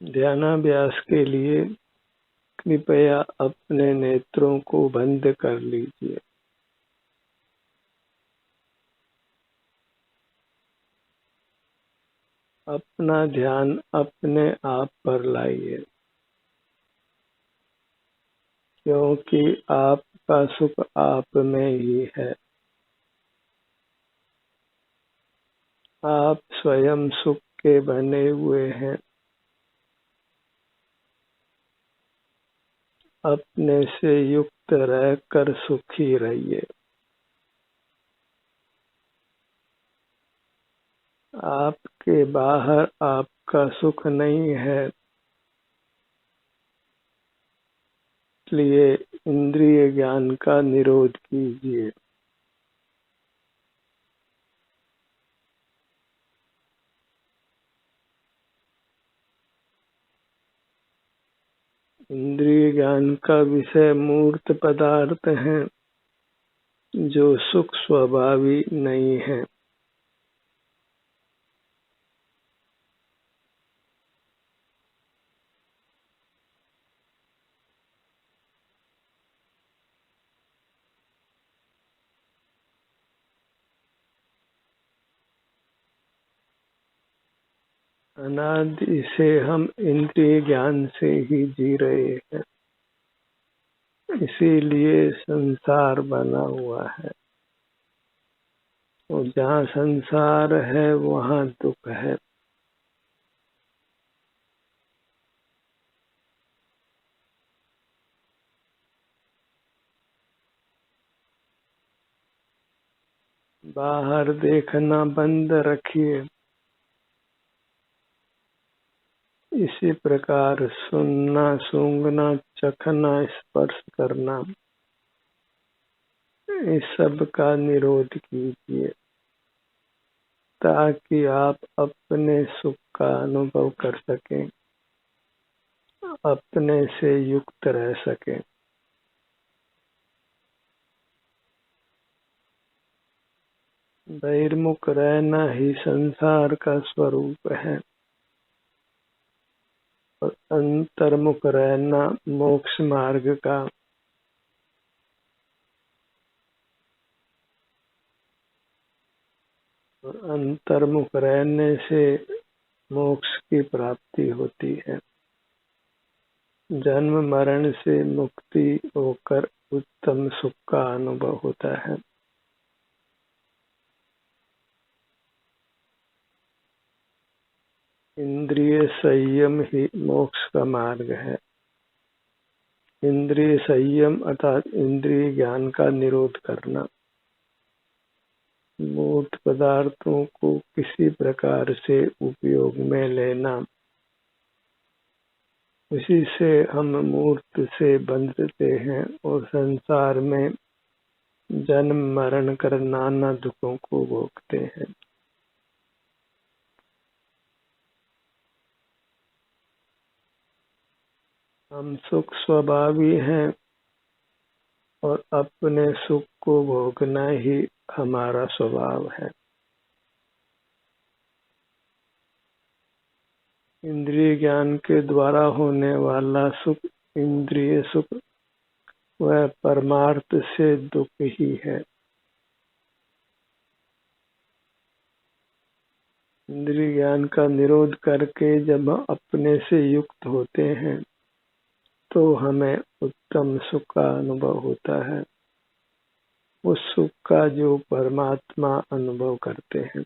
ध्यानाभ्यास के लिए कृपया अपने नेत्रों को बंद कर लीजिए। अपना ध्यान अपने आप पर लाइए, क्योंकि आपका सुख आप में ही है। आप स्वयं सुख के बने हुए हैं। अपने से युक्त रहकर सुखी रहिए। आपके बाहर आपका सुख नहीं है, इसलिए इंद्रिय ज्ञान का निरोध कीजिए। इंद्रिय ज्ञान का विषय मूर्त पदार्थ हैं, जो सुख स्वभावी नहीं है। अनादि से हम इंद्रिय ज्ञान से ही जी रहे हैं, इसीलिए संसार बना हुआ है। और जहाँ संसार है वहाँ दुख है। बाहर देखना बंद रखिए। इसी प्रकार सुनना, सूंघना, चखना, स्पर्श करना, इस सब का निरोध कीजिए, ताकि आप अपने सुख का अनुभव कर सकें, अपने से युक्त रह सकें। बहिर्मुख रहना ही संसार का स्वरूप है, और अंतर्मुख रहना मोक्ष मार्ग का। और अंतर्मुख रहने से मोक्ष की प्राप्ति होती है। जन्म मरण से मुक्ति होकर उत्तम सुख का अनुभव होता है। इंद्रिय संयम ही मोक्ष का मार्ग है। इंद्रिय संयम अर्थात इंद्रिय ज्ञान का निरोध करना, मूर्त पदार्थों को किसी प्रकार से उपयोग में लेना, उसी से हम मूर्त से बंधते हैं और संसार में जन्म मरण कर नाना दुखों को भोगते हैं। हम सुख स्वभावी हैं और अपने सुख को भोगना ही हमारा स्वभाव है। इंद्रिय ज्ञान के द्वारा होने वाला सुख इंद्रिय सुख वह परमार्थ से दुख ही है। इंद्रिय ज्ञान का निरोध करके जब अपने से युक्त होते हैं तो हमें उत्तम सुख का अनुभव होता है, उस सुख का जो परमात्मा अनुभव करते हैं।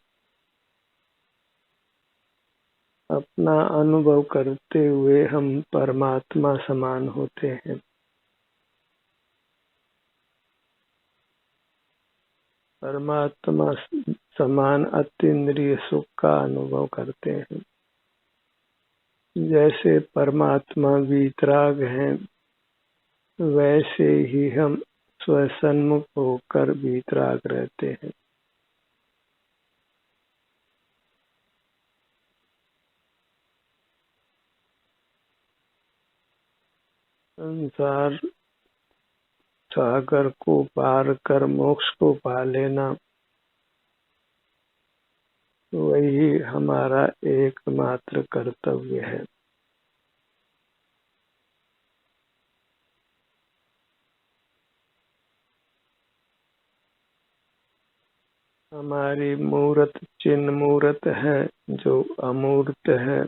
अपना अनुभव करते हुए हम परमात्मा समान होते हैं। परमात्मा समान अतीन्द्रिय सुख का अनुभव करते हैं। जैसे परमात्मा वीतराग हैं, वैसे ही हम स्वसन्मुख होकर वीतराग रहते हैं। संसार सागर को पार कर मोक्ष को पा लेना, वही हमारा एकमात्र कर्तव्य है। हमारी मूर्त चिन्ह मूर्त है जो अमूर्त है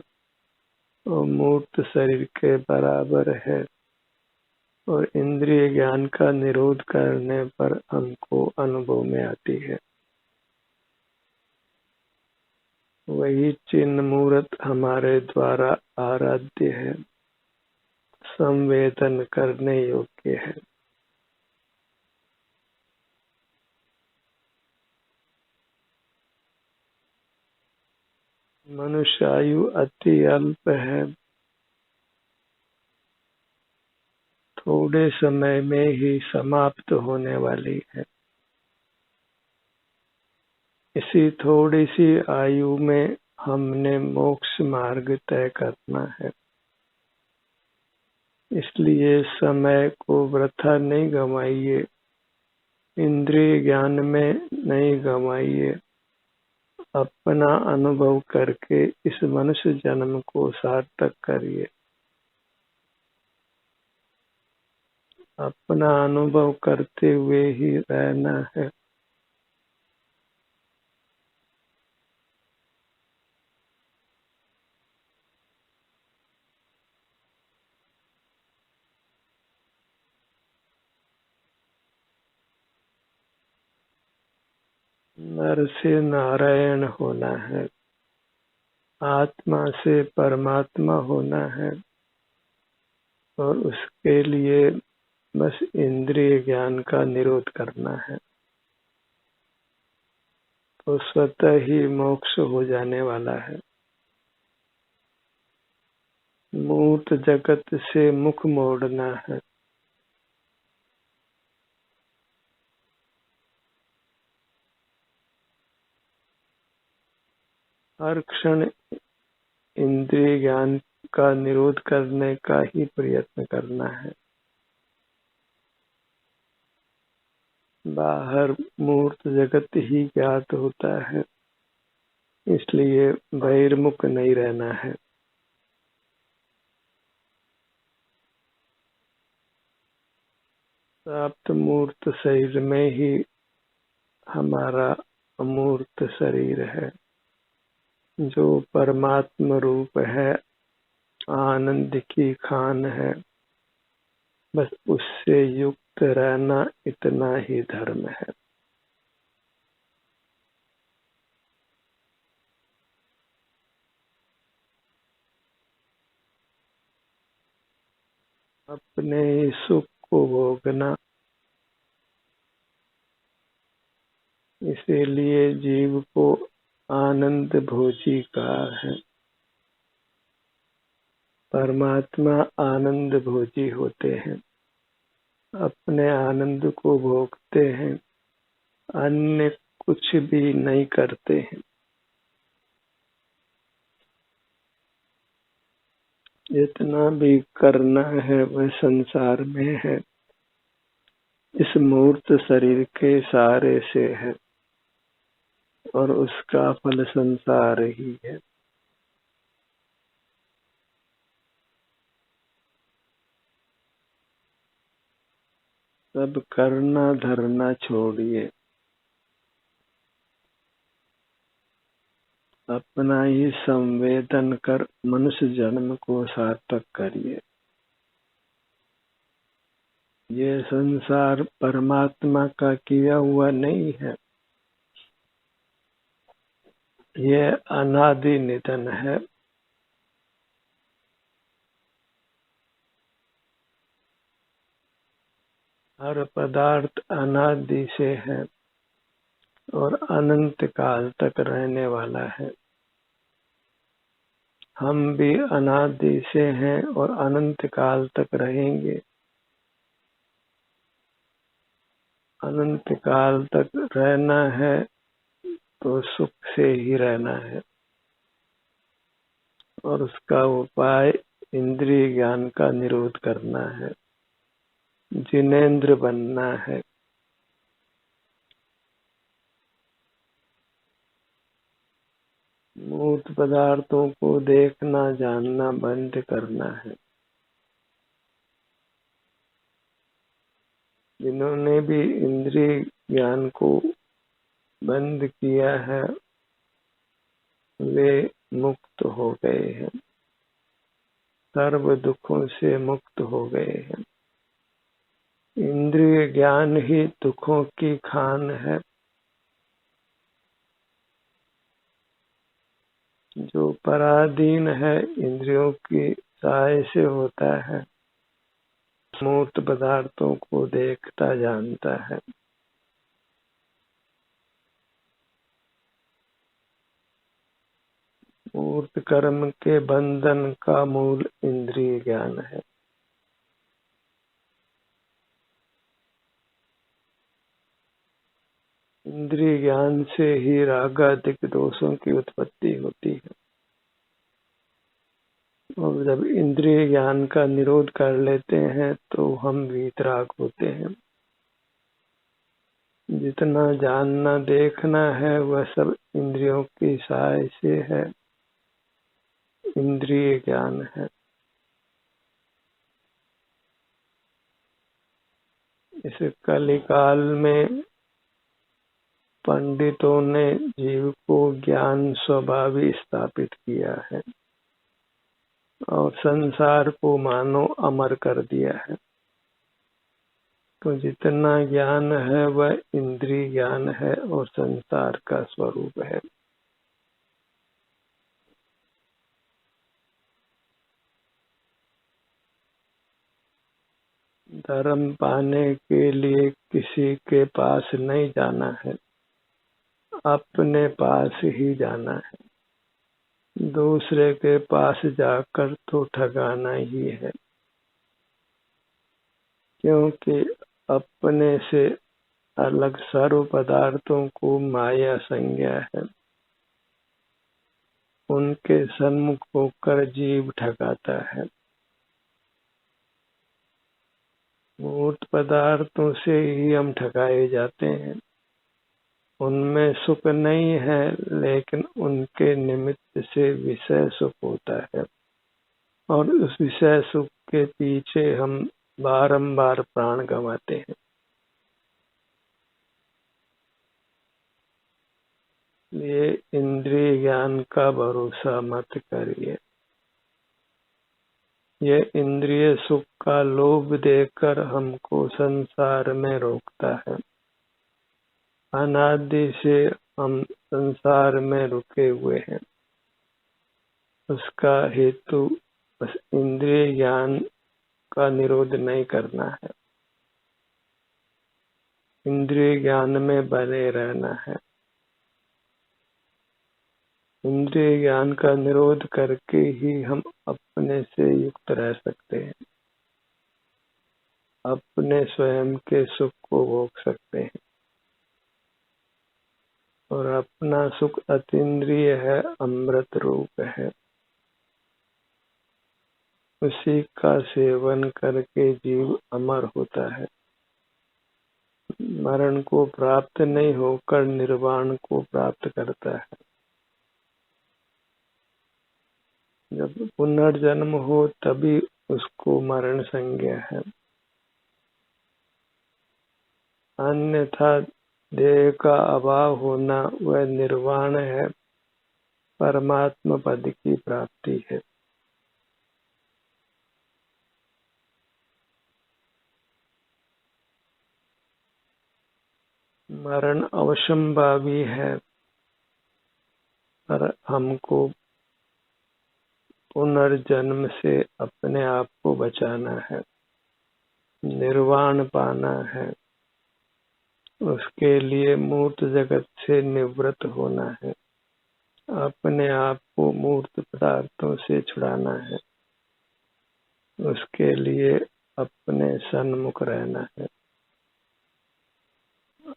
और मूर्त शरीर के बराबर है, और इंद्रिय ज्ञान का निरोध करने पर हमको अनुभव में आती है। वही चिन्ह मूर्त हमारे द्वारा आराध्य है, संवेदन करने योग्य है। मनुष्य आयु अति अल्प है, थोड़े समय में ही समाप्त होने वाली है। इसी थोड़ी सी आयु में हमने मोक्ष मार्ग तय करना है, इसलिए समय को वृथा नहीं गंवाइए, इंद्रिय ज्ञान में नहीं गंवाइए। अपना अनुभव करके इस मनुष्य जन्म को सार्थक करिए। अपना अनुभव करते हुए ही रहना है। नर से नारायण होना है, आत्मा से परमात्मा होना है, और उसके लिए बस इंद्रिय ज्ञान का निरोध करना है, तो स्वतः ही मोक्ष हो जाने वाला है। मूर्त जगत से मुख मोड़ना है। हर क्षण इंद्रिय ज्ञान का निरोध करने का ही प्रयत्न करना है। बाहर मूर्त जगत ही ज्ञात होता है, इसलिए बहिर्मुख नहीं रहना है। प्राप्त मूर्त शरीर में ही हमारा अमूर्त शरीर है, जो परमात्म रूप है, आनंद की खान है। बस उससे युक्त रहना इतना ही धर्म है। अपने ही सुख को भोगना, इसीलिए जीव को आनंद भोजी कहा है। परमात्मा आनंद भोजी होते हैं, अपने आनंद को भोगते हैं, अन्य कुछ भी नहीं करते हैं। जितना भी करना है वह संसार में है, इस मूर्त शरीर के सहारे से है, और उसका फल संसार ही है। सब करना धरना छोड़िए, अपना ही संवेदन कर मनुष्य जन्म को सार्थक करिए। ये संसार परमात्मा का किया हुआ नहीं है, ये अनादि निधन है। हर पदार्थ अनादि से है और अनंत काल तक रहने वाला है। हम भी अनादि से हैं और अनंत काल तक रहेंगे। अनंत काल तक रहना है तो सुख से ही रहना है, और उसका उपाय इंद्रिय ज्ञान का निरोध करना है, जिनेंद्र बनना है। मूर्त पदार्थों को देखना जानना बंद करना है। जिन्होंने भी इंद्रिय ज्ञान को बंद किया है वे मुक्त हो गए हैं, सर्व दुखों से मुक्त हो गए हैं। इंद्रिय ज्ञान ही दुखों की खान है। जो पराधीन है इंद्रियों की सहाय से होता है, मूर्त पदार्थों को देखता जानता है। मूर्त कर्म के बंधन का मूल इंद्रिय ज्ञान है। इंद्रिय ज्ञान से ही रागादिक दोषों की उत्पत्ति होती है। और जब इंद्रिय ज्ञान का निरोध कर लेते हैं तो हम वीतराग होते हैं। जितना जानना देखना है वह सब इंद्रियों की सहाय से है, इंद्रिय ज्ञान है। इस कलिकाल में पंडितों ने जीव को ज्ञान स्वभावी स्थापित किया है और संसार को मानो अमर कर दिया है। तो जितना ज्ञान है वह इंद्रिय ज्ञान है और संसार का स्वरूप है। धर्म पाने के लिए किसी के पास नहीं जाना है, अपने पास ही जाना है। दूसरे के पास जाकर तो ठगाना ही है, क्योंकि अपने से अलग सर्व पदार्थों को माया संज्ञा है। उनके सन्मुख होकर जीव ठगाता है। मूर्त पदार्थों से ही हम ठगाए जाते हैं। उनमें सुख नहीं है, लेकिन उनके निमित्त से विषय सुख होता है और उस विषय सुख के पीछे हम बारंबार प्राण गंवाते हैं। ये इंद्रिय ज्ञान का भरोसा मत करिए। ये इंद्रिय सुख का लोभ देकर हमको संसार में रोकता है। अनादि से हम संसार में रुके हुए हैं। उसका हेतु बस इंद्रिय ज्ञान का निरोध नहीं करना है, इंद्रिय ज्ञान में बने रहना है। इंद्रिय ज्ञान का निरोध करके ही हम अपने से युक्त रह सकते हैं, अपने स्वयं के सुख को भोग सकते हैं। और अपना सुख अतीन्द्रिय है, अमृत रूप है। उसी का सेवन करके जीव अमर होता है, मरण को प्राप्त नहीं होकर निर्वाण को प्राप्त करता है। जब पुनर्जन्म हो तभी उसको मरण संज्ञा है, अन्यथा देह का अभाव होना वह निर्वाण है, परमात्मा पद की प्राप्ति है। मरण अवश्यंभावी है, पर हमको पुनर्जन्म से अपने आप को बचाना है, निर्वाण पाना है। उसके लिए मूर्त जगत से निवृत्त होना है, अपने आप को मूर्त पदार्थों से छुड़ाना है। उसके लिए अपने सन्मुख रहना है,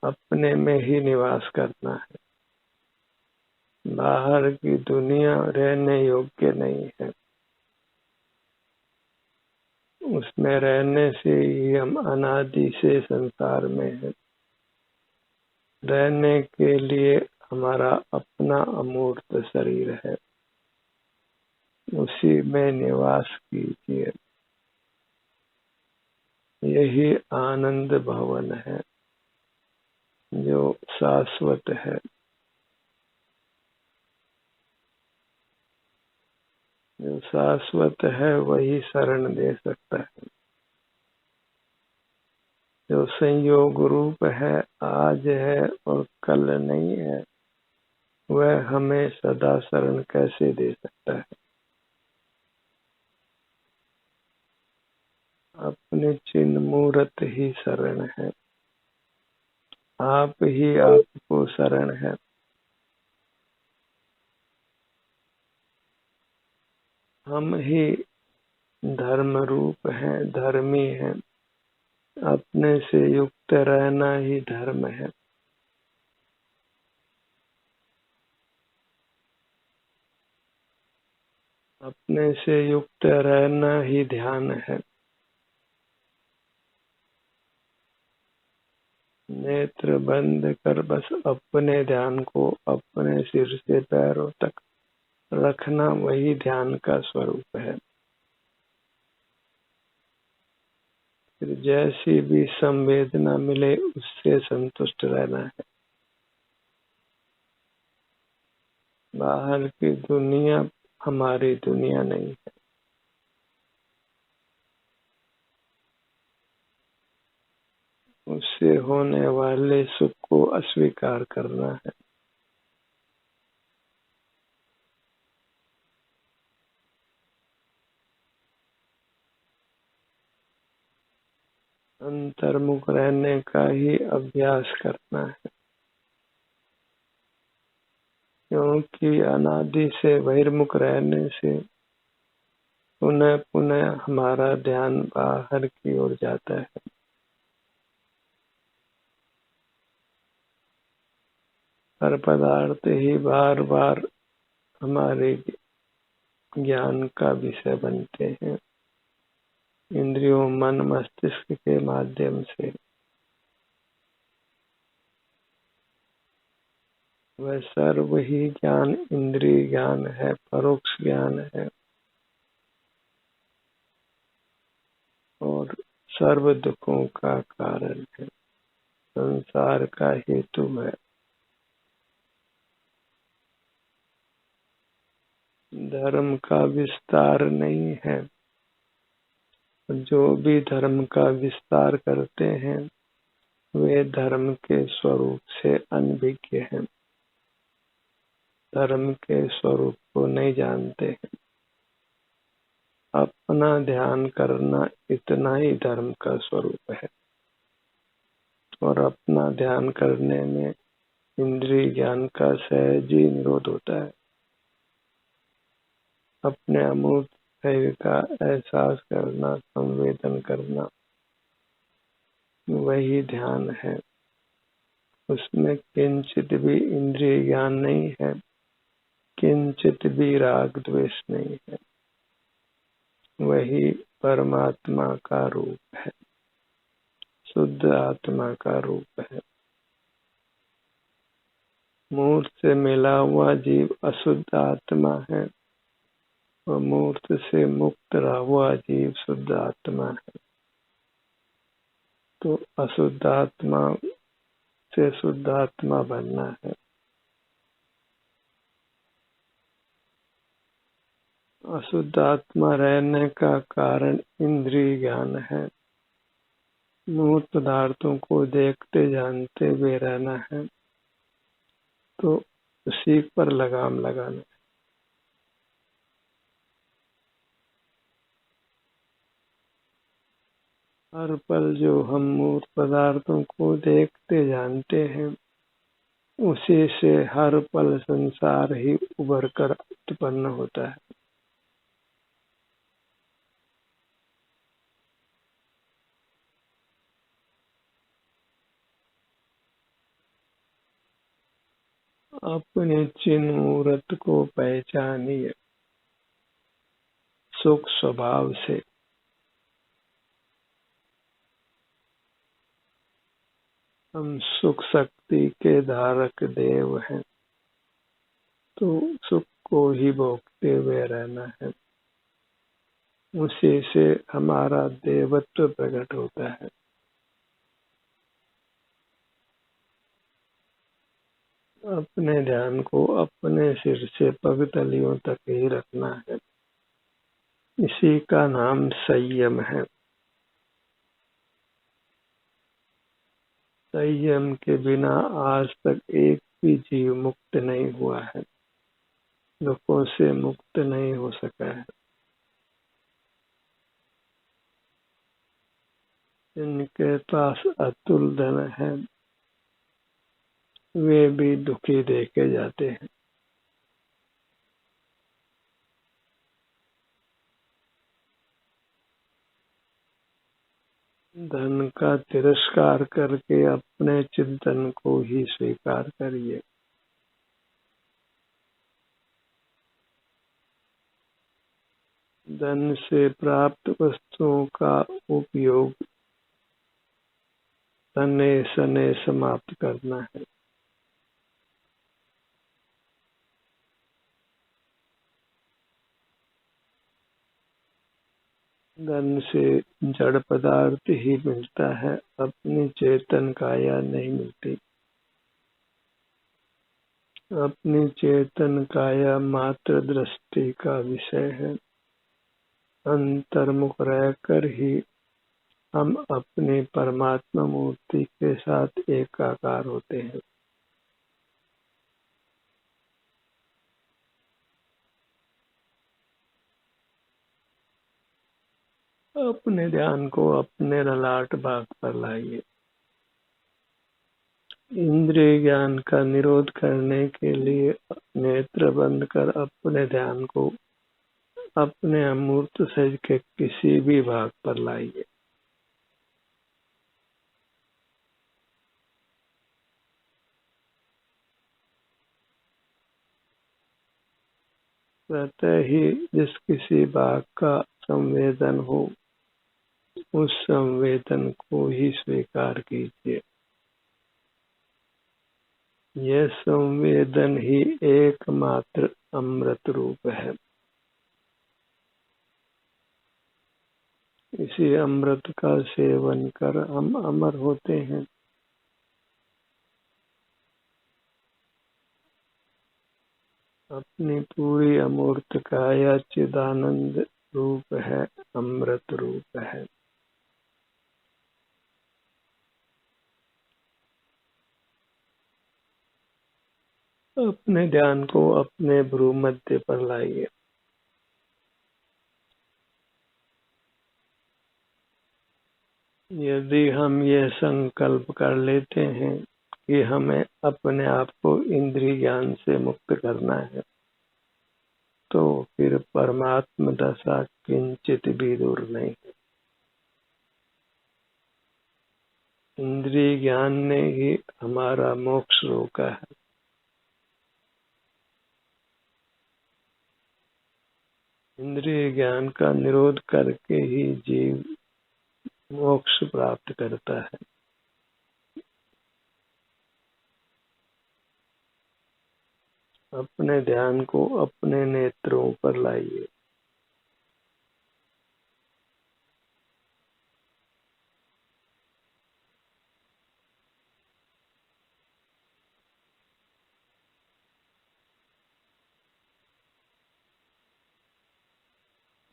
अपने में ही निवास करना है। बाहर की दुनिया रहने योग्य नहीं है। उसमें रहने से ही हम अनादि से संसार में हैं। रहने के लिए हमारा अपना अमूर्त शरीर है, उसी में निवास कीजिए। यही आनंद भवन है। जो शाश्वत है, जो शाश्वत है वही शरण दे सकता है। जो संयोग रूप है, आज है और कल नहीं है, वह हमें सदा शरण कैसे दे सकता है। अपने चिन्ह मूर्त ही शरण है, आप ही आपको शरण है। हम ही धर्म रूप हैं, धर्मी हैं। अपने से युक्त रहना ही धर्म है। अपने से युक्त रहना ही ध्यान है। नेत्र बंद कर बस अपने ध्यान को अपने सिर से पैरों तक रखना, वही ध्यान का स्वरूप है। फिर जैसी भी संवेदना मिले उससे संतुष्ट रहना है। बाहर की दुनिया हमारी दुनिया नहीं है। उससे होने वाले सुख को अस्वीकार करना है। अंतर्मुख रहने का ही अभ्यास करना है, क्योंकि अनादि से बहिर्मुख रहने से पुनः पुनः हमारा ध्यान बाहर की ओर जाता है। हर पदार्थ ही बार बार हमारे ज्ञान का विषय बनते हैं, इंद्रियों मन मस्तिष्क के माध्यम से। वह सर्व ही ज्ञान इंद्रिय ज्ञान है, परोक्ष ज्ञान है और सर्व दुखों का कारण है, संसार का हेतु है। धर्म का विस्तार नहीं है। जो भी धर्म का विस्तार करते हैं वे धर्म के स्वरूप से अनभिज्ञ हैं, धर्म के स्वरूप को नहीं जानते हैं। अपना ध्यान करना इतना ही धर्म का स्वरूप है, और अपना ध्यान करने में इंद्रिय ज्ञान का सहज ही निरोध होता है। अपने अमूर्त शरीर का एहसास करना, संवेदन करना, वही ध्यान है। उसमें किंचित भी इंद्रिय ज्ञान नहीं है, किंचित भी राग द्वेष नहीं है। वही परमात्मा का रूप है, शुद्ध आत्मा का रूप है। मूर्त से मिला हुआ जीव अशुद्ध आत्मा है और मूर्त से मुक्त रहा हुआ जीव शुद्ध आत्मा है। तो अशुद्ध आत्मा से शुद्ध आत्मा बनना है। अशुद्ध आत्मा रहने का कारण इंद्रिय ज्ञान है। मूर्त पदार्थों को देखते जानते हुए रहना है, तो उसी पर लगाम लगाना है। हर पल जो हम मूर्त पदार्थों को देखते जानते हैं, उसी से हर पल संसार ही उभर कर उत्पन्न होता है। अपने चिन्ह मूर्त को पहचानिए सुख स्वभाव से। हम सुख शक्ति के धारक देव हैं, तो सुख को ही भोगते हुए रहना है। उसी से हमारा देवत्व प्रकट होता है। अपने ध्यान को अपने सिर से पगतलियों तक ही रखना है। इसी का नाम संयम है। संयम के बिना आज तक एक भी जीव मुक्त नहीं हुआ है, दुखों से मुक्त नहीं हो सका है। जिनके पास अतुल धन है वे भी दुखी देखे जाते हैं। धन का तिरस्कार करके अपने चिंतन को ही स्वीकार करिए। धन से प्राप्त वस्तुओं का उपयोग तने सने समाप्त करना है। धन से जड़ पदार्थ ही मिलता है, अपनी चेतन काया नहीं मिलती। अपनी चेतन काया मात्र दृष्टि का विषय है। अंतर्मुख रहकर ही हम अपनी परमात्मा मूर्ति के साथ एकाकार होते हैं। अपने ध्यान को अपने ललाट भाग पर लाइए। इंद्रिय ज्ञान का निरोध करने के लिए नेत्र बंद कर अपने ध्यान को अपने अमूर्त शरीर के किसी भी भाग पर लाइए। स्वतः ही जिस किसी भाग का संवेदन हो उस संवेदन को ही स्वीकार कीजिए। यह संवेदन ही एकमात्र अमृत रूप है। इसी अमृत का सेवन कर हम अमर होते हैं। अपनी पूरी अमूर्त काया चिदानंद रूप है, अमृत रूप है। अपने ध्यान को अपने भ्रू मध्य पर लाइए। यदि हम यह संकल्प कर लेते हैं कि हमें अपने आप को इंद्रिय ज्ञान से मुक्त करना है, तो फिर परमात्म दशा किंचित भी दूर नहीं। इंद्रिय ज्ञान ने ही हमारा मोक्ष रोका है। इंद्रिय ज्ञान का निरोध करके ही जीव मोक्ष प्राप्त करता है। अपने ध्यान को अपने नेत्रों पर लाइए।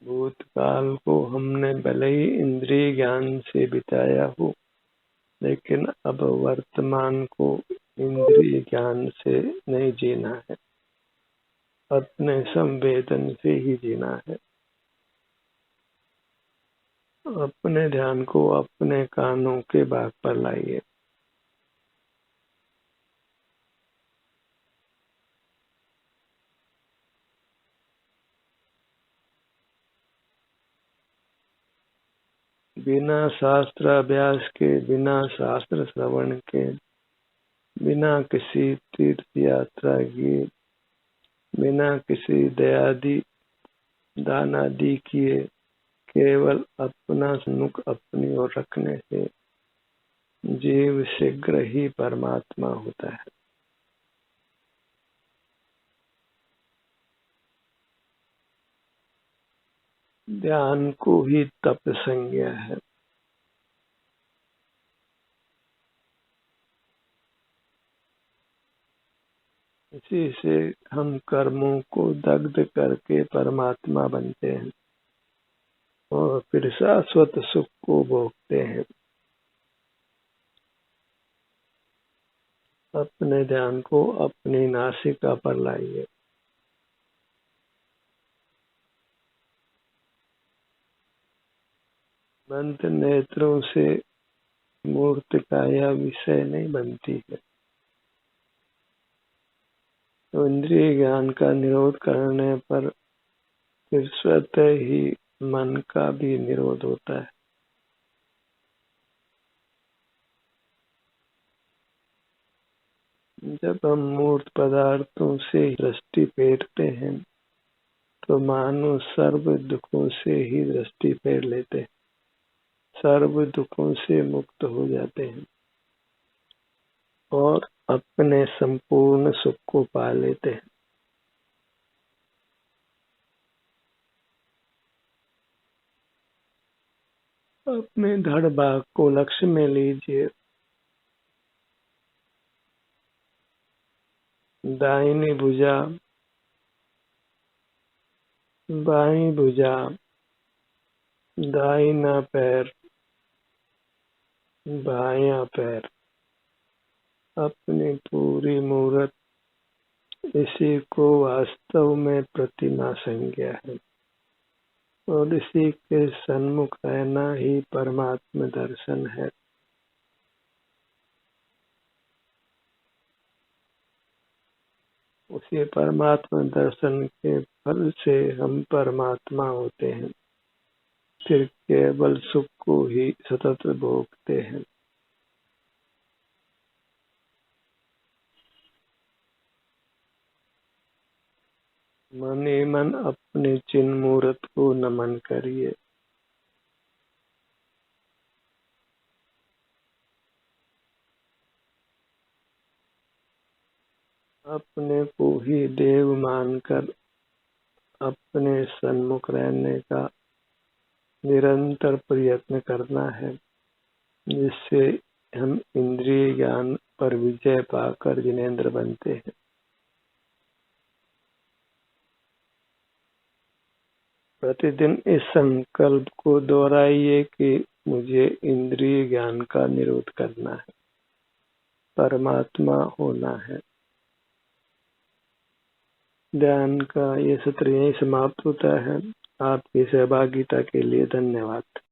भूतकाल को हमने भले ही इंद्रिय ज्ञान से बिताया हो, लेकिन अब वर्तमान को इंद्रिय ज्ञान से नहीं जीना है, अपने संवेदन से ही जीना है। अपने ध्यान को अपने कानों के भाग पर लाइए। बिना शास्त्र अभ्यास के, बिना शास्त्र श्रवण के, बिना किसी तीर्थ यात्रा के, बिना किसी दयादि दान आदि किए, केवल अपना मुख अपनी ओर रखने से जीव शीघ्र ही परमात्मा होता है। ध्यान को ही तप संज्ञा है। इसी से हम कर्मों को दग्ध करके परमात्मा बनते हैं और फिर शाश्वत सुख को भोगते हैं। अपने ध्यान को अपनी नासिका पर लाइए। बंद नेत्रों से मूर्त काया विषय नहीं बनती है, तो इंद्रिय ज्ञान का निरोध करने पर फिर स्वतः ही मन का भी निरोध होता है। जब हम मूर्त पदार्थों से दृष्टि फेरते हैं तो मानो सर्व दुखों से ही दृष्टि फेर लेते हैं, सर्व दुखों से मुक्त हो जाते हैं और अपने संपूर्ण सुख को पा लेते हैं। अपने धड़ भाग को लक्ष्य में लीजिए। दाहिनी भुजा, बाईं भुजा, दाहिना पैर, बायां पैर, अपनी पूरी मूर्त, इसी को वास्तव में प्रतिमा संज्ञा है और इसी के सन्मुख रहना ही परमात्म दर्शन है। उसी परमात्मा दर्शन के फल से हम परमात्मा होते हैं, फिर केवल सुख को ही सतत भोगते हैं। मन ही मन अपने चिन्ह मूर्त को नमन करिए। अपने को ही देव मानकर अपने सन्मुख रहने का निरंतर प्रयत्न करना है, जिससे हम इंद्रिय ज्ञान पर विजय पाकर जिनेंद्र बनते हैं। प्रतिदिन इस संकल्प को दोहराइए कि मुझे इंद्रिय ज्ञान का निरोध करना है, परमात्मा होना है। ध्यान का ये सत्र यहीं समाप्त होता है। आपकी सहभागिता के लिए धन्यवाद।